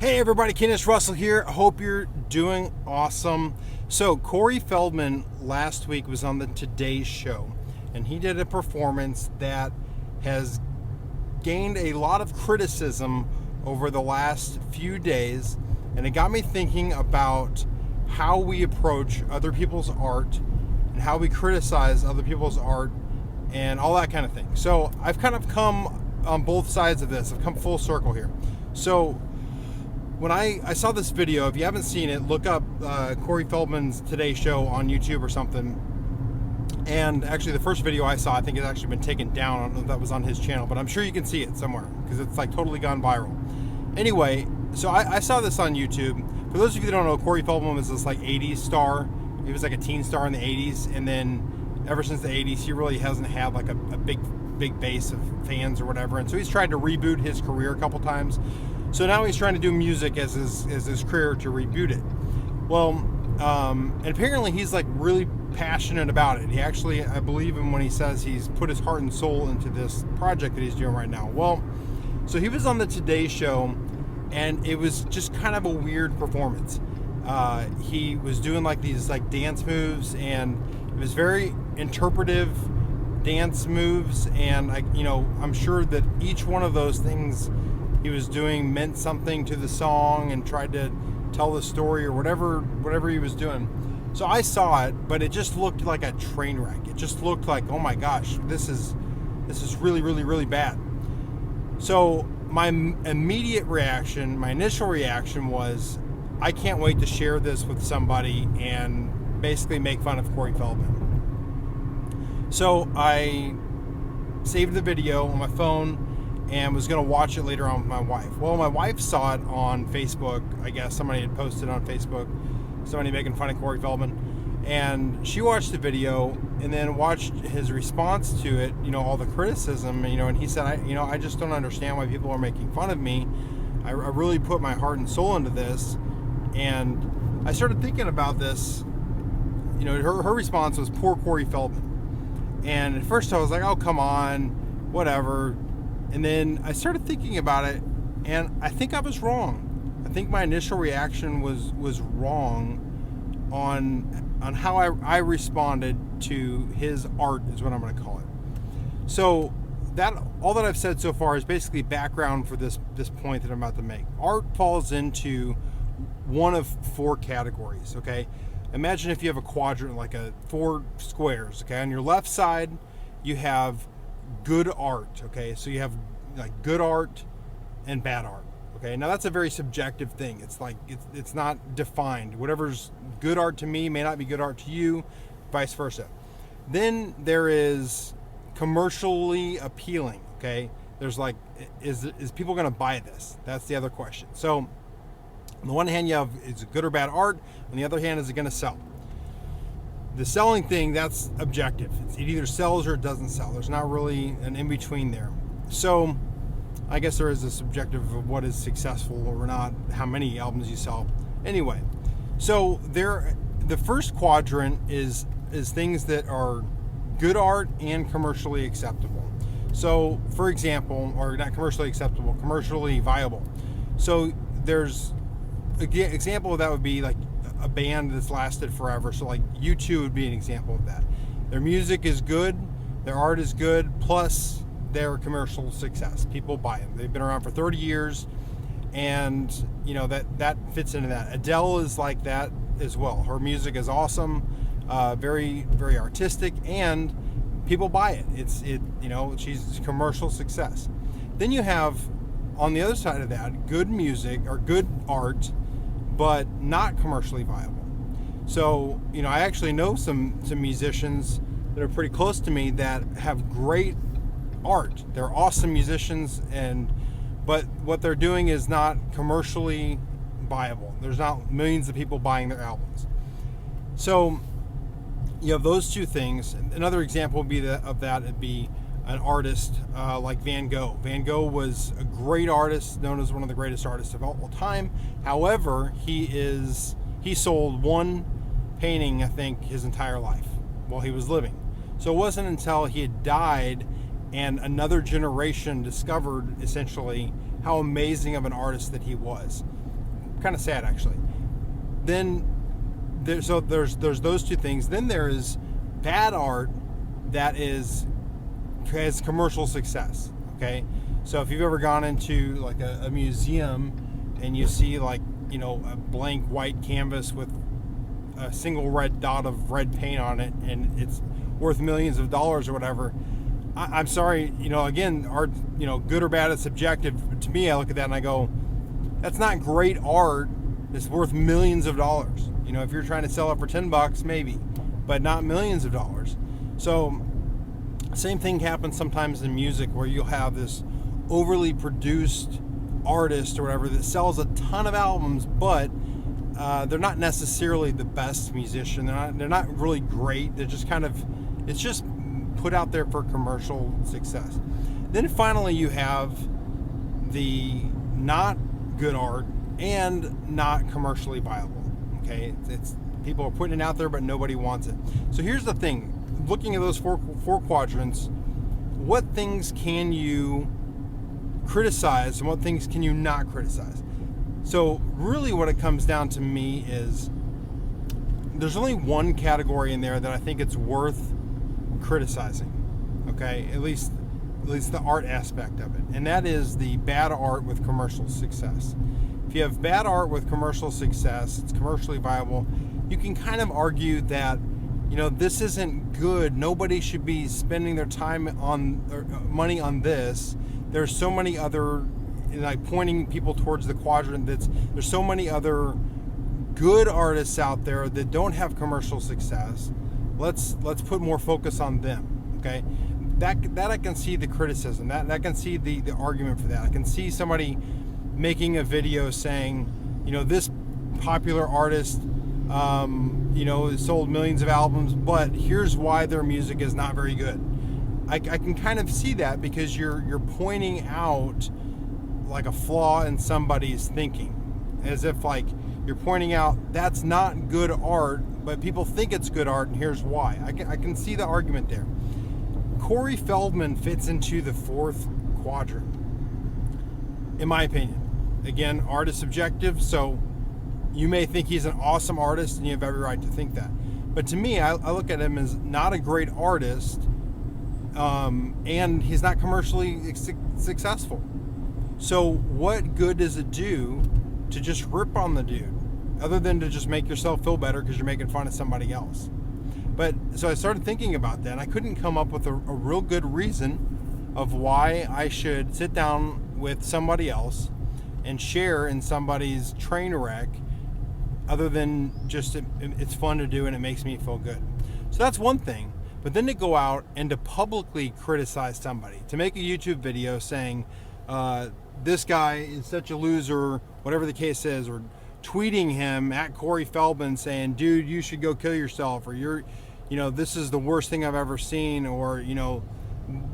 Hey everybody, Kenneth Russell here. I hope you're doing awesome. So Corey Feldman last week was on the Today Show, and he did a performance that has gained a lot of criticism over the last few days, and it got me thinking about how we approach other people's art and how we criticize other people's art and all that kind of thing. So I've kind of come on both sides of this. I've come full circle here. So when I saw this video, if you haven't seen it, look up Corey Feldman's Today Show on YouTube or something. And actually, the first video I saw, I think it's actually been taken down. I don't know if that was on his channel, but I'm sure you can see it somewhere because it's like totally gone viral. Anyway, so I saw this on YouTube. For those of you that don't know, Corey Feldman was this like 80s star. He was like a teen star in the 80s, and then ever since the 80s, he really hasn't had like a big base of fans or whatever. And so he's tried to reboot his career a couple times. So now he's trying to do music as his career to reboot it. Well, and apparently he's like really passionate about it. He actually, I believe him when he says he's put his heart and soul into this project that he's doing right now. Well, so he was on the Today Show, and it was just kind of a weird performance. He was doing like these like dance moves, and it was very interpretive dance moves, and I'm sure that each one of those things he was doing meant something to the song and tried to tell the story or whatever he was doing. So I saw it, but it just looked like a train wreck. It just looked like, oh my gosh, this is really bad. So my immediate reaction, my initial reaction was, I can't wait to share this with somebody and basically make fun of Corey Feldman. So I saved the video on my phone and was going to watch it later on with my wife. Well, my wife saw it on Facebook. I guess somebody had posted on Facebook, somebody making fun of Corey Feldman, and she watched the video and then watched his response to it, all the criticism, and he said, I just don't understand why people are making fun of me. I really put my heart and soul into this. And I started thinking about this. Her response was, poor Corey Feldman. And at first I was like, oh, come on, whatever. And then I started thinking about it, and I think I was wrong. I think my initial reaction was wrong on how I responded to his art, is what I'm going to call it. So all that I've said so far is basically background for this point that I'm about to make. Art falls into one of four categories. Okay, imagine if you have a quadrant, like 4 squares. Okay, on your left side you have good art. Okay, so you have like good art and bad art. Okay, now that's a very subjective thing. It's like it's not defined. Whatever's good art to me may not be good art to you, vice versa. Then there is commercially appealing. Okay, there's like, is people going to buy this? That's the other question. So on the one hand, you have, is it good or bad art? On the other hand, is it going to sell? The selling thing, that's objective. It either sells or it doesn't sell. There's not really an in-between there. So I guess there is a subjective of what is successful or not, how many albums you sell. Anyway, so the first quadrant is things that are good art and commercially acceptable. So for example, or not commercially acceptable, commercially viable. So there's an example of that would be like a band that's lasted forever. So like U2 would be an example of that. Their music is good, their art is good, plus their commercial success. People buy them. They've been around for 30 years, and that fits into that. Adele is like that as well. Her music is awesome, very artistic, and people buy it. She's commercial success. Then you have on the other side of that good music or good art, but not commercially viable. So, I actually know some musicians that are pretty close to me that have great art. They're awesome musicians, but what they're doing is not commercially viable. There's not millions of people buying their albums. So, you have those two things. Another example would be it'd be an artist like Van Gogh. Van Gogh was a great artist, known as one of the greatest artists of all time. However, he sold one painting, I think, his entire life while he was living. So it wasn't until he had died and another generation discovered essentially how amazing of an artist that he was. kind of sad actually. Then there's those two things. Then there is bad art that has commercial success. Okay, so if you've ever gone into like a museum and you see like, you know, a blank white canvas with a single red dot of red paint on it and it's worth millions of dollars or whatever, I'm sorry, you know, again, art, you know, good or bad is subjective. To me, I look at that and I go, that's not great art. It's worth millions of dollars. You know, if you're trying to sell it for $10, maybe, but not millions of dollars. So same thing happens sometimes in music, where you'll have this overly produced artist or whatever that sells a ton of albums, but they're not necessarily the best musician. They're not really great. They're just kind of, it's just put out there for commercial success. Then finally you have the not good art and not commercially viable. Okay, it's people are putting it out there, but nobody wants it. So here's the thing: looking at those four quadrants, what things can you criticize and what things can you not criticize? So really, what it comes down to me is there's only one category in there that I think it's worth criticizing. Okay, at least the art aspect of it, and that is the bad art with commercial success. If you have bad art with commercial success, it's commercially viable, you can kind of argue that, you know, this isn't good. Nobody should be spending their time on or money on this. There's so many other, like pointing people towards the quadrant, there's so many other good artists out there that don't have commercial success. Let's put more focus on them. Okay, that I can see the criticism. That I can see the argument for that. I can see somebody making a video saying, you know, this popular artist, you know, sold millions of albums, but here's why their music is not very good. I can kind of see that, because you're pointing out like a flaw in somebody's thinking, as if like you're pointing out that's not good art, but people think it's good art, and here's why. I can see the argument there. Corey Feldman fits into the fourth quadrant, in my opinion. Again, art is subjective, so you may think he's an awesome artist, and you have every right to think that. But to me, I look at him as not a great artist, and he's not commercially successful. So what good does it do to just rip on the dude, other than to just make yourself feel better because you're making fun of somebody else? But so I started thinking about that, and I couldn't come up with a real good reason of why I should sit down with somebody else and share in somebody's train wreck, other than just it's fun to do and it makes me feel good. So that's one thing. But then to go out and to publicly criticize somebody, to make a YouTube video saying this guy is such a loser, whatever the case is, or tweeting him at Corey Feldman saying, dude, you should go kill yourself, or you're, you know, this is the worst thing I've ever seen, or, you know,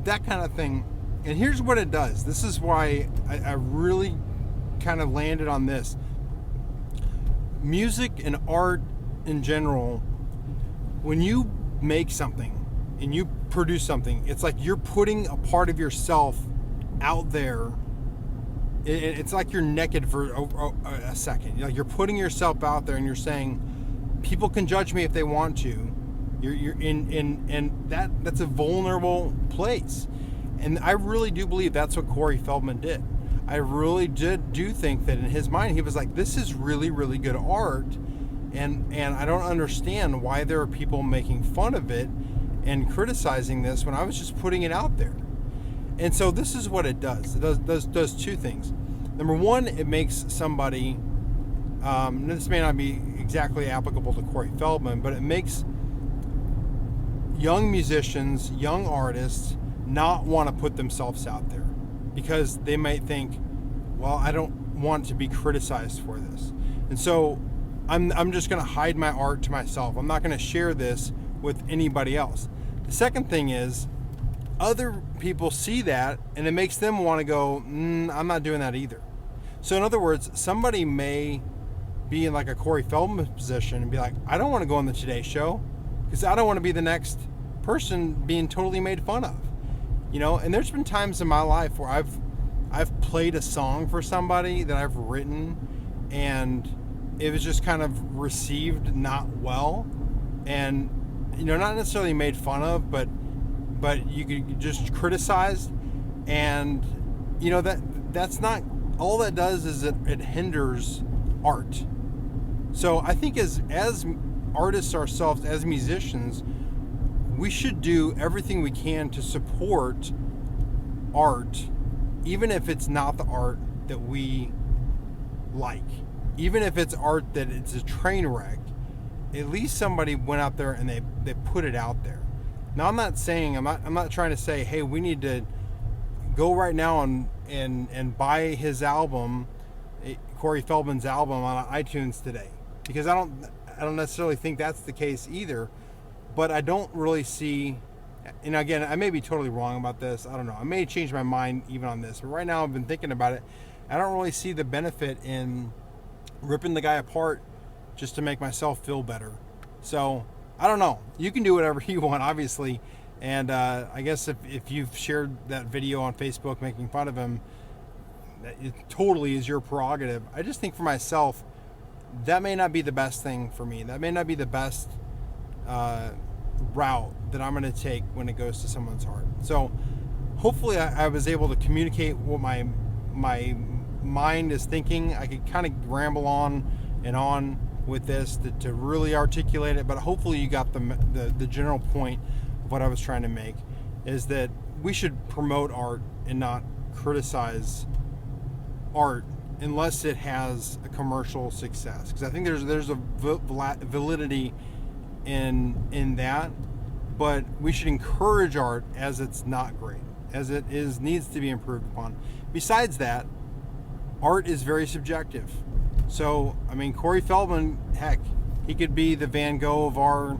that kind of thing. And here's what it does. This is why I really kind of landed on this. Music and art in general, when you make something and you produce something, it's like you're putting a part of yourself out there. It's like you're naked for a second. You're putting yourself out there, and you're saying, people can judge me if they want to. You're in that's a vulnerable place. And I really do believe that's what Corey Feldman did. I really do think that in his mind, he was like, this is really, really good art. And I don't understand why there are people making fun of it and criticizing this when I was just putting it out there. And so this is what it does. It does two things. Number one, it makes somebody, this may not be exactly applicable to Corey Feldman, but it makes young musicians, young artists, not want to put themselves out there, because they might think, well, I don't want to be criticized for this. And so I'm just going to hide my art to myself. I'm not going to share this with anybody else. The second thing is, other people see that, and it makes them want to go, I'm not doing that either. So in other words, somebody may be in like a Corey Feldman position and be like, I don't want to go on the Today Show because I don't want to be the next person being totally made fun of. You know, and there's been times in my life where I've played a song for somebody that I've written, and it was just kind of received not well, and not necessarily made fun of, but you could just criticize, and that's not all that does is it hinders art. So I think as artists ourselves, as musicians, we should do everything we can to support art, even if it's not the art that we like. Even if it's art that it's a train wreck, at least somebody went out there and they put it out there. Now I'm not trying to say, hey, we need to go right now and buy his album, Corey Feldman's album, on iTunes today, because I don't necessarily think that's the case either. But I don't really see, again, I may be totally wrong about this. I don't know. I may change my mind even on this. But right now I've been thinking about it. I don't really see the benefit in ripping the guy apart just to make myself feel better. So I don't know. You can do whatever you want, obviously. And I guess if you've shared that video on Facebook making fun of him, it totally is your prerogative. I just think for myself, that may not be the best thing for me. That may not be the best route that I'm going to take when it goes to someone's heart. So hopefully I was able to communicate what my mind is thinking. I could kind of ramble on and on with this to really articulate it, but hopefully you got the general point of what I was trying to make, is that we should promote art and not criticize art unless it has a commercial success, because I think there's a validity in that, but we should encourage art as it's not great, as it needs to be improved upon. Besides that, art is very subjective. So Corey Feldman, heck, he could be the Van Gogh of our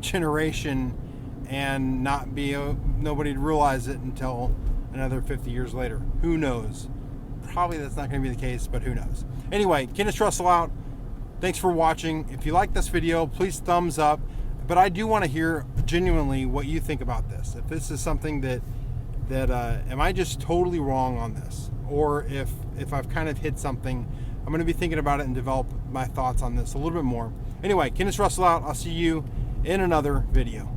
generation and nobody would realize it until another 50 years later. Who knows? Probably that's not going to be the case, but who knows? Anyway, Kenneth Russell out. Thanks for watching. If you like this video, please thumbs up. But I do want to hear genuinely what you think about this. If this is something that am I just totally wrong on this? Or if I've kind of hit something, I'm going to be thinking about it and develop my thoughts on this a little bit more. Anyway, Kenneth Russell out. I'll see you in another video.